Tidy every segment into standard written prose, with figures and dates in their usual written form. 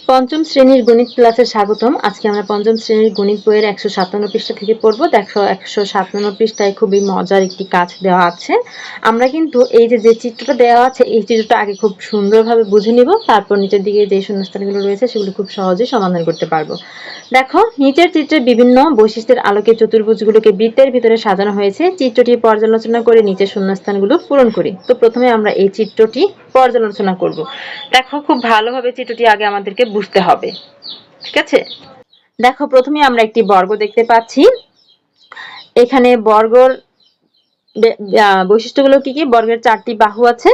পঞ্চম শ্রেণীর গণিত ক্লাসে স্বাগতম। আজকে আমরা পঞ্চম শ্রেণীর গণিত বইয়ের 157 পৃষ্ঠা থেকে পড়ব। দেখো 157 পৃষ্ঠায় খুবই মজার একটি কাজ দেওয়া আছে। আমরা কিন্তু এই যে চিত্রটা দেওয়া আছে এই চিত্রটা আগে খুব সুন্দরভাবে বুঝে নিব, তারপর নিচের দিকে যে শূন্যস্থানগুলো রয়েছে সেগুলো খুব সহজে সমাধান করতে পারবো। দেখো নিচের চিত্রে বিভিন্ন বৈশিষ্ট্যের আলোকে চতুর্ভুজগুলোকে বৃত্তের ভিতরে সাজানো হয়েছে। চিত্রটি পর্যালোচনা করে নিচের শূন্যস্থানগুলো পূরণ করি। তো প্রথমে আমরা এই চিত্রটি পর্যালোচনা করব। দেখো খুব ভালোভাবে চিত্রটি আগে আমাদেরকে বুঝতে হবে, ঠিক আছে? দেখো প্রথমে আমরা একটি বর্গ দেখতে পাচ্ছি। এখানে বর্গের বৈশিষ্ট্যগুলো কি কি? বর্গের 4টি বাহু আছে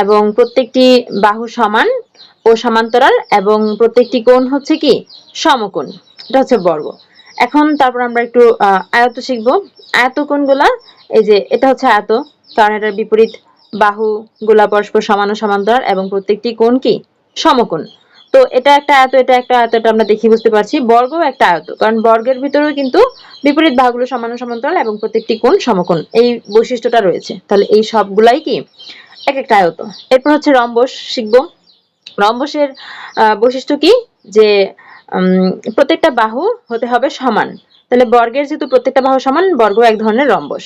এবং প্রত্যেকটি বাহু সমান ও সমান্তরাল এবং প্রত্যেকটি কোণ হচ্ছে কি সমকোণ। এটা হচ্ছে বর্গ। এখন তারপর আমরা একটু আয়ত শিখবো। আয়ত কোণগুলা এই যে এটা হচ্ছে আয়ত, কারণ এটার বিপরীত বাহুগুলা পরস্পর সমান ও সমান্তরাল এবং প্রত্যেকটি কোণ কি সমকোণ। তো এটা একটা আয়ত, এটা একটা আয়ত, এটা আমরা দেখি বুঝতে পারছি। বর্গও একটা আয়ত, কারণ বর্গের ভিতরেও কিন্তু বিপরীত বাহুগুলো সমান ও সমান্তরাল এবং প্রত্যেকটি কোণ সমকোণ, এই বৈশিষ্ট্যটা রয়েছে। তাহলে এই সবগুলাই কি এক একটা আয়ত। এরপর হচ্ছে রম্বস শিখবো। রম্বসের বৈশিষ্ট্য কি? যে প্রত্যেকটা বাহু হতে হবে সমান। তাহলে বর্গের যেহেতু প্রত্যেকটা বাহু সমান, বর্গ এক ধরনের রম্বস।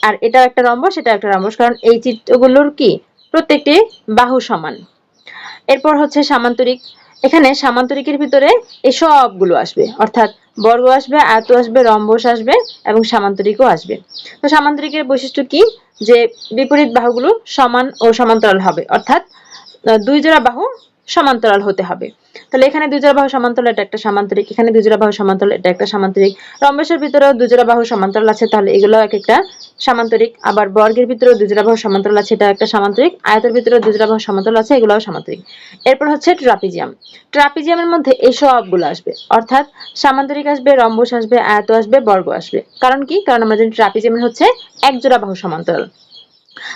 আর এটা একটা রম্বস, এটা একটা রম্বস, কারণ এই চিত্রগুলোর কি প্রত্যেকটি বাহু সমান। এরপর হচ্ছে সামান্তরিক। এখানে সামান্তরিকের ভিতরে এই সবগুলো আসবে, অর্থাৎ বর্গ আসবে, আয়ত আসবে, রম্বস আসবে এবং সামান্তরিকও আসবে। তো সামান্তরিকের বৈশিষ্ট্য কি? যে বিপরীত বাহুগুলো সমান ও সমান্তরাল হবে, অর্থাৎ দুই জোড়া বাহু সমান্তরাল হতে হবে। তাহলে এখানে দুই জোড়া বাহু সমান্তরাল, এটা একটা সামান্তরিক। এখানে দুই জোড়া বাহু সমান্তরাল, এটা একটা সামান্তরিক। রম্বসের ভিতরেও দুই জোড়া বাহু সমান্তরাল আছে, তাহলে এগুলো এক একটা সামান্তরিক। আবার বর্গের ভিতরেও দুই জোড়া বাহু সমান্তরাল আছে, এটা একটা সামান্তরিক। আয়তের ভিতরেও দুই জোড়া বাহু সমান্তরাল আছে, এগুলোও সামান্তরিক। এরপর হচ্ছে ট্রাপিজিয়াম। ট্রাপিজিয়ামের মধ্যে এই সবগুলো আসবে, অর্থাৎ সামান্তরিক আসবে, রম্বস আসবে, আয়ত আসবে, বর্গ আসবে। কারণ কি? কারণ আমরা জানি ট্রাপিজিয়ামের হচ্ছে এক জোড়া বাহু সমান্তরাল।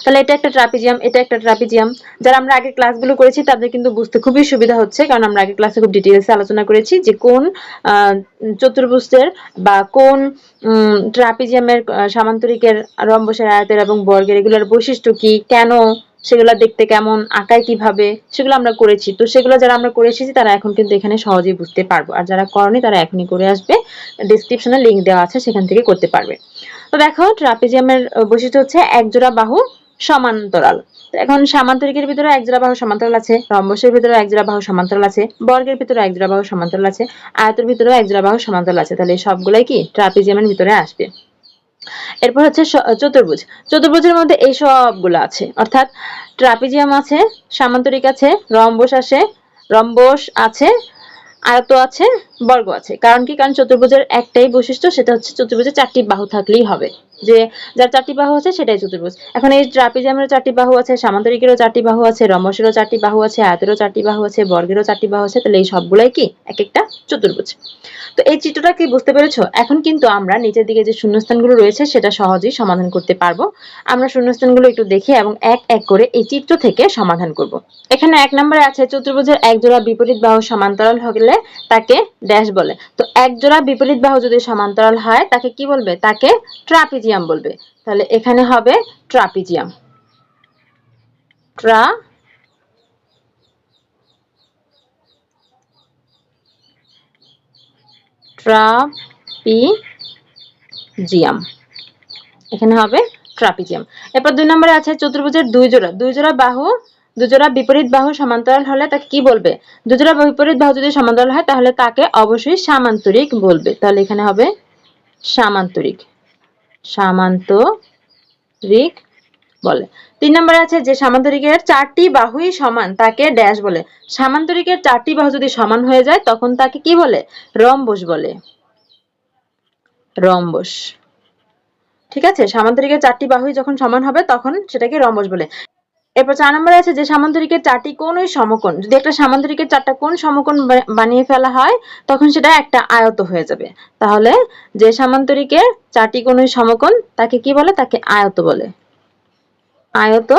তাহলে এটা একটা ট্রাপিজিয়াম, এটা একটা ট্রাপিজিয়াম। যারা আমরা আগে ক্লাসগুলো করেছি তাদের কিন্তু বুঝতে খুবই সুবিধা হচ্ছে, কারণ আমরা আগে ক্লাসে খুব ডিটেইলসে আলোচনা করেছি যে কোন চতুর্ভুজের বা কোন ট্রাপিজিয়ামের সামান্তরিকের, রম্বসের, আয়তের এবং বর্গের এগুলোর বৈশিষ্ট্য কি, কেন সেগুলো দেখতে কেমন, আঁকায় কিভাবে, সেগুলো আমরা করেছি। তো সেগুলো যারা আমরা করে এসেছি তারা এখন কিন্তু এখানে সহজেই বুঝতে পারবো, আর যারা করেনি তারা এখনই করে আসবে। ডেসক্রিপশনে লিংক দেওয়া আছে, সেখান থেকে করতে পারবে। তো দেখো ট্রাপিজিয়ামের বৈশিষ্ট্য হচ্ছে এক জোড়া বাহু সমান্তরাল। এখন সামান্তরিকের ভিতরে এক জোড়া বাহু সমান্তরাল আছে, রম্বসের ভিতরে এক জোড়া বাহু সমান্তরাল আছে, বর্গের ভিতরে এক জোড়া বাহু সমান্তরাল আছে, আয়তের ভিতরে এক জোড়া বাহু সমান্তরাল আছে। তাহলে সবগুলাই কি ট্রাপিজিয়ামের ভিতরে আসবে। এরপর হচ্ছে চতুর্ভুজ। চতুর্ভুজের মধ্যে এই সবগুলো আছে, অর্থাৎ ট্রাপিজিয়াম আছে, সামান্তরিক আছে, রম্বস আছে, আয়ত আছে, বর্গ আছে। কারণ কি? কারণ চতুর্ভুজের একটাই বৈশিষ্ট্য, সেটা হচ্ছে চতুর্ভুজে 4টি বাহু থাকলেই হবে। যে যার 4টি বাহু আছে সেটাই চতুর্ভুজ। এখন এই ট্রাপিজিয়ামেরও 4টি বাহু আছে, সামান্তরিকেরও 4টি বাহু আছে, রম্বসেরও 4টি বাহু আছে, আয়তেরও 4টি বাহু আছে, বর্গেরও 4টি বাহু আছে। তাহলে এই সবগুলাই কি এক একটা চতুর্ভুজ। তো এই চিত্রটা কি বুঝতে পেরেছো? এখন কিন্তু আমরা নিচের দিকে যে শূন্যস্থানগুলো রয়েছে সেটা সহজেই সমাধান করতে পারবো। আমরা শূন্যস্থানগুলো একটু দেখে এবং এক এক করে এই চিত্র থেকে সমাধান করব। এখানে 1 নম্বরে আছে চতুর্ভুজের এক জোড়া বিপরীত বাহু সমান্তরাল হলে তাকে ড্যাশ বলে। তো এক জোড়া বিপরীত বাহু যদি সমান্তরাল হয় তাকে কি বলবে? তাকে ট্রাপিজিয়াম বলবে। তাহলে এখানে হবে ট্রাপিজিয়াম। ট্রাপিজিয়াম, এখানে হবে ট্রাপিজিয়াম। এরপর 2 নম্বরে আছে চতুর্ভুজের দুই জোড়া বিপরীত বাহু সমান্তরাল হলে তাকে কি বলবে? দুই জোড়া বিপরীত বাহু যদি সমান্তরাল হয় তাহলে তাকে অবশ্যই সামান্তরিক বলবে। তাহলে এখানে হবে সামান্তরিক বলে। 3 নম্বরে আছে যে সামান্তরিকের 4টি বাহুই সমান তাকে ড্যাশ বলে। সামান্তরিকের 4টি বাহু যদি সমান হয়ে যায় তখন তাকে কি বলে? রম্বস বলে। রম্বস, ঠিক আছে? সামান্তরিকের 4টি বাহুই যখন সমান হবে তখন সেটাকে রম্বস বলে। এরপর 4 নম্বরে আছে যে সামান্তরিকের 4টি কোণই সমকোণ। যদি একটা সামান্তরিকের 4টা কোণ সমকোণ বানিয়ে ফেলা হয় তখন সেটা একটা আয়ত হয়ে যাবে। তাহলে যে সামান্তরিকের 4টি কোণই সমকোণ তাকে কি বলে? তাকে আয়ত বলে। আয়ত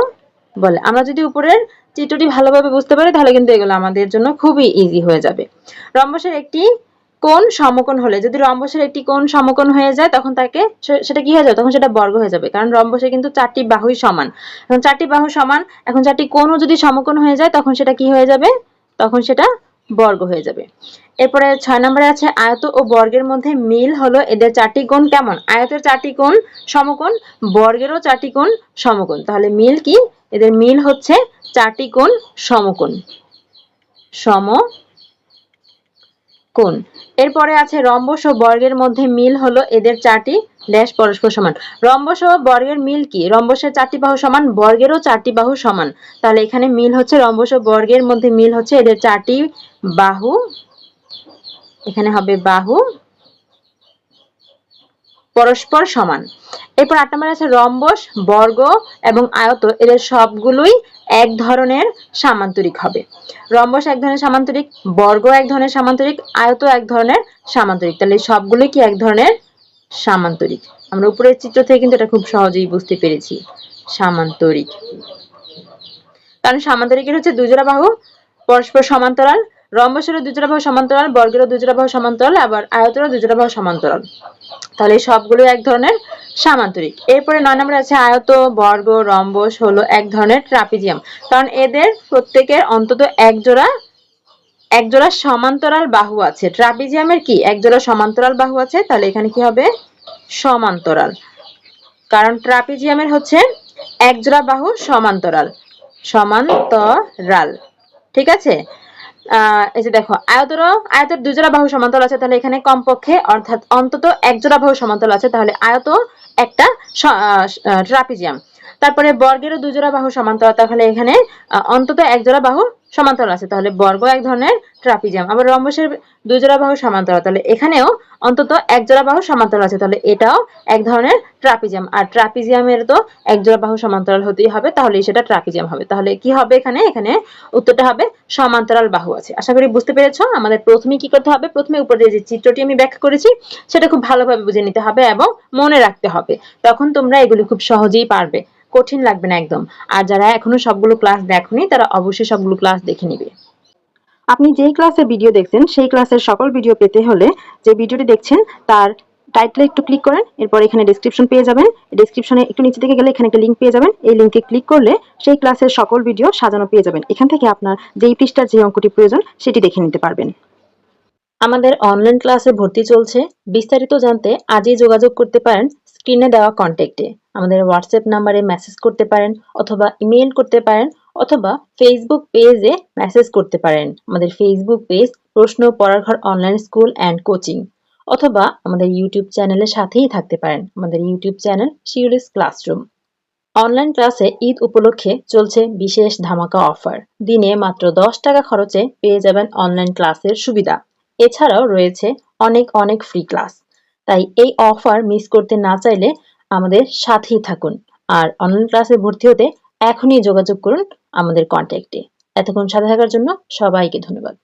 বলে। আমরা যদি উপরের চিত্রটি ভালোভাবে বুঝতে পারি তাহলে কিন্তু এগুলো আমাদের জন্য খুবই ইজি হয়ে যাবে। রম্বসের একটি কোণ সমকোণ হলে, যদি রম্বসের একটি কোণ সমকোণ হয়ে যায় তখন তাকে সেটা কি হয়ে যাবে? তখন সেটা বর্গ হয়ে যাবে, কারণ রম্বসে কিন্তু 4টি বাহুই সমান। এখন 4টি বাহু সমান, এখন 4টি কোণও যদি সমকোণ হয়ে যায় তখন সেটা কি হয়ে যাবে? তখন সেটা বর্গ হয়ে যাবে। এরপরে 6 নম্বরে আছে আয়ত ও বর্গের মধ্যে মিল হলো এদের চারটি কোণ কেমন? আয়তের চারটি কোণ সমকোণ, বর্গেরও চারটি কোণ সমকোণ। তাহলে মিল কি? এদের মিল হচ্ছে চারটি কোণ সমকোণ। সমকোণ। এরপরে আছে রম্বস ও বর্গের মধ্যে মিল হলো এদের চারটি ড্যাশ পরস্পর সমান। রম্বস ও বর্গের মিল কি? রম্বসের চারটি বাহু সমান, বর্গেরও চারটি বাহু সমান। তাহলে এখানে মিল হচ্ছে রম্বস ও বর্গের মধ্যে মিল হচ্ছে এদের চারটি বাহু, এখানে হবে বাহু পরস্পর সমান। এরপর 8 নম্বরে আছে রম্বস, বর্গ এবং আয়ত এদের সবগুলোই এক ধরনের সামান্তরিক হবে। রম্বস এক ধরনের সামান্তরিক, বর্গ এক ধরনের সামান্তরিক, আয়ত এক ধরনের সামান্তরিক। তাহলে সবগুলোই কি এক ধরনের সামান্তরিক। আমরা উপরের চিত্র থেকে কিন্তু এটা খুব সহজেই বুঝতে পেরেছি, সামান্তরিক। কারণ সামান্তরিকের হচ্ছে দুই জোড়া বাহু পরস্পর সমান্তরাল, রম্বসেরও দুই জোড়া বাহু সমান্তরাল, বর্গেরও দুই জোড়া বাহু সমান্তরাল, আবার আয়তেরও দুই জোড়া বাহু সমান্তরাল। তাহলে সবগুলো এক ধরনের সামান্তরিক। এরপরে 9 নম্বরে আছে আয়ত, বর্গ, রম্বস হলো এক ধরনের ট্রাপিজিয়াম। কারণ এদের প্রত্যেকের অন্তত এক জোড়া সমান্তরাল বাহু আছে। ট্রাপিজিয়ামের কি? এক জোড়া সমান্তরাল বাহু আছে। তাহলে এখানে কি হবে? সমান্তরাল। কারণ ট্রাপিজিয়ামের হচ্ছে এক জোড়া বাহু সমান্তরাল, সমান্তরাল। ঠিক আছে? এই যে দেখো আয়তের দুই জোড়া বাহু সমান্তরাল আছে, তাহলে এখানে কমপক্ষে অর্থাৎ অন্তত এক জোড়া বাহু সমান্তরাল আছে, তাহলে আয়ত একটা ট্রাপিজিয়াম। তারপরে বর্গেরও দুই জোড়া বাহু সমান্তরাল, তাহলে এখানে অন্তত এক জোড়া বাহু সমান্তরাল আছে, তাহলে বর্গ এক ধরনের ট্রাপিজিয়াম। আবার রম্বসের দুই জোড়া বাহু সমান্তরাল, তাহলে এখানেও অন্তত এক জোড়া বাহু সমান্তরাল আছে, তাহলে এটাও এক ধরনের ট্রাপিজিয়াম। আর ট্রাপিজিয়ামের তো এক জোড়া বাহু সমান্তরাল হতেই হবে, তাহলে সেটা ট্রাপিজিয়াম হবে। তাহলে কি হবে এখানে? এখানে উত্তরটা হবে সমান্তরাল বাহু আছে। আশা করি বুঝতে পেরেছো। আমাদের প্রথমে কি করতে হবে? প্রথমে উপরে যে চিত্রটি আমি ব্যাখ্যা করেছি সেটা খুব ভালোভাবে বুঝে নিতে হবে এবং মনে রাখতে হবে। তখন তোমরা এগুলি খুব সহজেই পারবে, কঠিন লাগবে না একদম। আর যারা এখনো সবগুলো ক্লাস দেখোনি তারা অবশ্যই সবগুলো ক্লাস দেখে নিবে। আপনি যেই ক্লাসের ভিডিও দেখছেন সেই ক্লাসের সকল ভিডিও পেতে হলে যে ভিডিওটি দেখছেন তার টাইটেলে একটু ক্লিক করেন, এরপর এখানে ডেসক্রিপশন পেয়ে যাবেন। ডেসক্রিপশনে একটু নিচে দিকে গেলে এখানে একটা লিংক পেয়ে যাবেন। এই লিংকে ক্লিক করলে সেই ক্লাসের সকল ভিডিও সাজানো পেয়ে যাবেন। এখান থেকে আপনার যেই পৃষ্ঠার যে অঙ্কটি প্রয়োজন সেটি দেখে নিতে পারবেন। আমাদের অনলাইন ক্লাসে ভর্তি চলছে। বিস্তারিত জানতে আজই যোগাযোগ করতে পারেন স্ক্রিনে দেওয়া কন্ট্যাক্টে। আমাদের হোয়াটসঅ্যাপ নাম্বারে মেসেজ করতে পারেন অথবা ইমেইল করতে পারেন অথবা ফেসবুক পেজে মেসেজ করতে পারেন। আমাদের ফেসবুক পেজ প্রশ্ন পড়ার ঘর অনলাইন স্কুল অ্যান্ড কোচিং, অথবা আমাদের ইউটিউব চ্যানেলের সাথেই থাকতে পারেন। আমাদের YouTube channel Shiuli's classroom. Online ক্লাসে ঈদ উপলক্ষে চলছে বিশেষ ধামাকা অফার। দিনে মাত্র 10 টাকা খরচে পেয়ে যাবেন অনলাইন ক্লাসের সুবিধা। এছাড়াও রয়েছে অনেক ফ্রি ক্লাস। তাই এই অফার মিস করতে না চাইলে আমাদের সাথেই থাকুন। আর অনলাইন ক্লাসে ভর্তি হতে এখনই যোগাযোগ করুন আমাদের কন্ট্যাক্টে। এতক্ষণ সাথে থাকার জন্য সবাইকে ধন্যবাদ।